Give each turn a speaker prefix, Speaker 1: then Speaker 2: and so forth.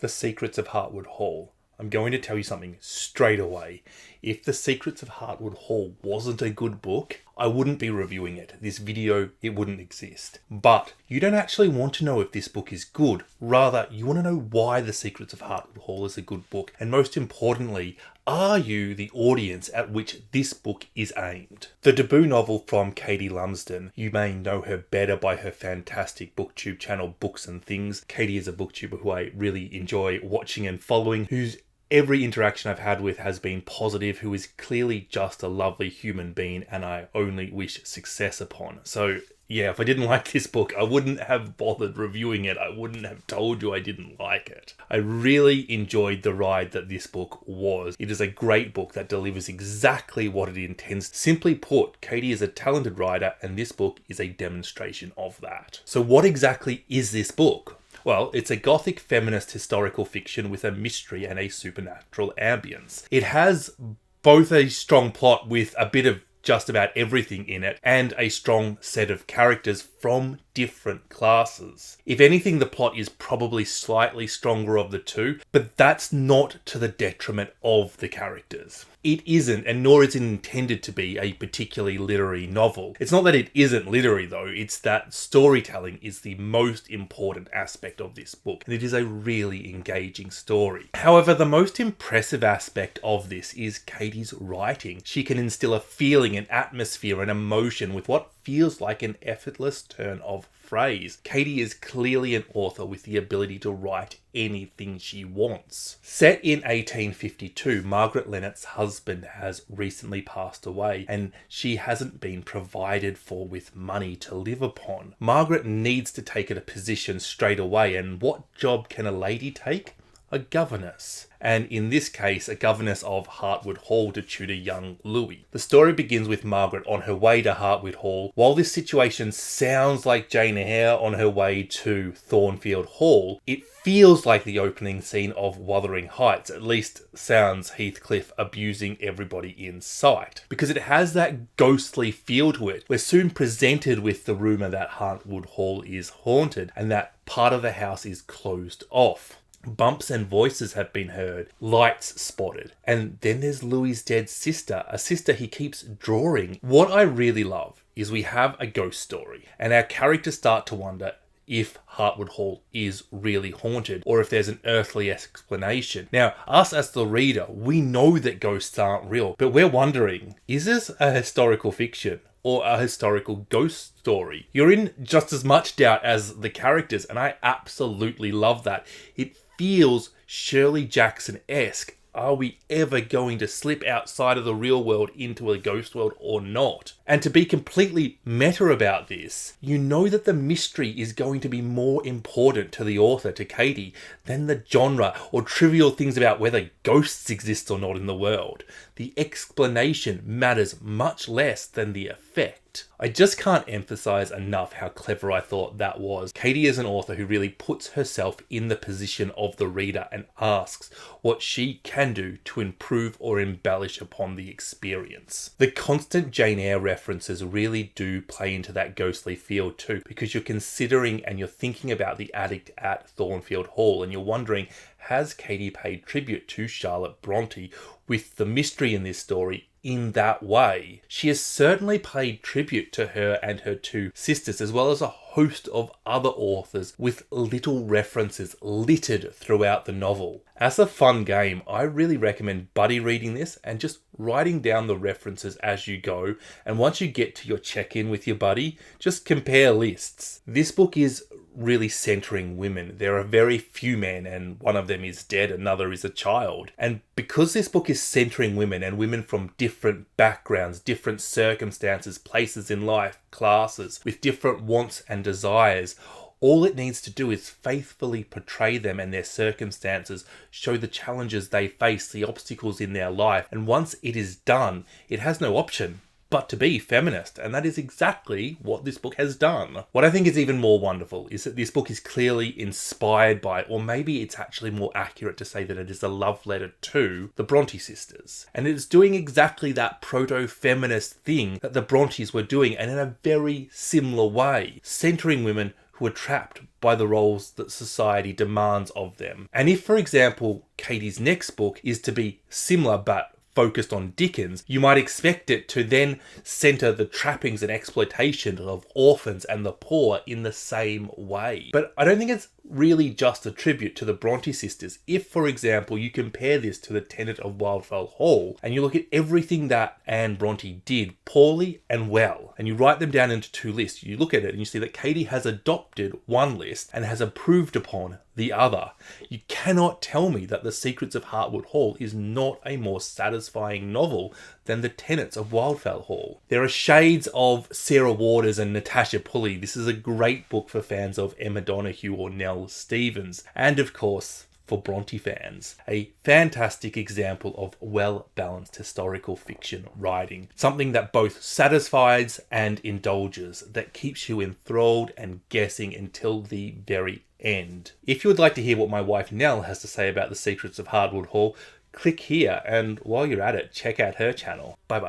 Speaker 1: The Secrets of Hartwood Hall. I'm going to tell you something straight away. If The Secrets of Hartwood Hall wasn't a good book, I wouldn't be reviewing it. This video, it wouldn't exist. But you don't actually want to know if this book is good. Rather, you want to know why The Secrets of Hartwood Hall is a good book. And most importantly, are you the audience at which this book is aimed? The debut novel from Katie Lumsden. You may know her better by her fantastic booktube channel, Books and Things. Katie is a booktuber who I really enjoy watching and following, whose every interaction I've had with has been positive, who is clearly just a lovely human being and I only wish success upon. So yeah, if I didn't like this book, I wouldn't have bothered reviewing it. I wouldn't have told you I didn't like it. I really enjoyed the ride that this book was. It is a great book that delivers exactly what it intends. Simply put, Katie is a talented writer and this book is a demonstration of that. So what exactly is this book? Well, it's a gothic feminist historical fiction with a mystery and a supernatural ambience. It has both a strong plot with a bit of just about everything in it and a strong set of characters from different classes. If anything, the plot is probably slightly stronger of the two, but that's not to the detriment of the characters. It isn't, and nor is it intended to be, a particularly literary novel. It's not that it isn't literary though, it's that storytelling is the most important aspect of this book, and it is a really engaging story. However, the most impressive aspect of this is Katie's writing. She can instill a feeling, an atmosphere, an emotion with what feels like an effortless turn of phrase. Katie is clearly an author with the ability to write anything she wants. Set in 1852, Margaret Lennox's husband has recently passed away and she hasn't been provided for with money to live upon. Margaret needs to take a position straight away, and what job can a lady take? A governess. And in this case, a governess of Hartwood Hall to tutor young Louis. The story begins with Margaret on her way to Hartwood Hall. While this situation sounds like Jane Eyre on her way to Thornfield Hall, it feels like the opening scene of Wuthering Heights, at least sounds Heathcliff abusing everybody in sight. Because it has that ghostly feel to it. We're soon presented with the rumour that Hartwood Hall is haunted and that part of the house is closed off. Bumps and voices have been heard, lights spotted, and then there's Louis's dead sister, a sister he keeps drawing. What I really love is we have a ghost story, and our characters start to wonder if Hartwood Hall is really haunted, or if there's an earthly explanation. Now, us as the reader, we know that ghosts aren't real, but we're wondering, is this a historical fiction? Or a historical ghost story? You're in just as much doubt as the characters, and I absolutely love that. It feels Shirley Jackson-esque. Are we ever going to slip outside of the real world into a ghost world or not? And to be completely meta about this, you know that the mystery is going to be more important to the author, to Katie, than the genre or trivial things about whether ghosts exist or not in the world. The explanation matters much less than the effect. I just can't emphasize enough how clever I thought that was. Katie is an author who really puts herself in the position of the reader and asks what she can do to improve or embellish upon the experience. The constant Jane Eyre references really do play into that ghostly feel too, because you're considering and you're thinking about the addict at Thornfield Hall and you're wondering, has Katie paid tribute to Charlotte Bronte with the mystery in this story in that way? She has certainly paid tribute to her and her two sisters, as well as a host of other authors with little references littered throughout the novel. As a fun game, I really recommend buddy reading this and just writing down the references as you go. And once you get to your check-in with your buddy, just compare lists. This book is really centering women. There are very few men, and one of them is dead, another is a child. And because this book is centering women, and women from different backgrounds, different circumstances, places in life, classes, with different wants and desires, all it needs to do is faithfully portray them and their circumstances, show the challenges they face, the obstacles in their life, and once it is done, it has no option but to be feminist, and that is exactly what this book has done. What I think is even more wonderful is that this book is clearly inspired by, or maybe it's actually more accurate to say that it is a love letter to, the Bronte sisters. And it is doing exactly that proto-feminist thing that the Brontes were doing, and in a very similar way, centering women who are trapped by the roles that society demands of them. And if, for example, Katie's next book is to be similar but focused on Dickens, you might expect it to then centre the trappings and exploitation of orphans and the poor in the same way. But I don't think it's really just a tribute to the Bronte sisters. If, for example, you compare this to The Tenant of Wildfell Hall, and you look at everything that Anne Bronte did poorly and well, and you write them down into two lists, you look at it and you see that Katie has adopted one list and has improved upon the other. You cannot tell me that The Secrets of Hartwood Hall is not a more satisfying novel than The Tenants of Wildfell Hall. There are shades of Sarah Waters and Natasha Pulley. This is a great book for fans of Emma Donoghue or Nell Stevens. And of course, for Bronte fans, a fantastic example of well-balanced historical fiction writing. Something that both satisfies and indulges, that keeps you enthralled and guessing until the very end. If you would like to hear what my wife Nell has to say about The Secrets of Hartwood Hall, click here, and while you're at it, check out her channel. Bye bye.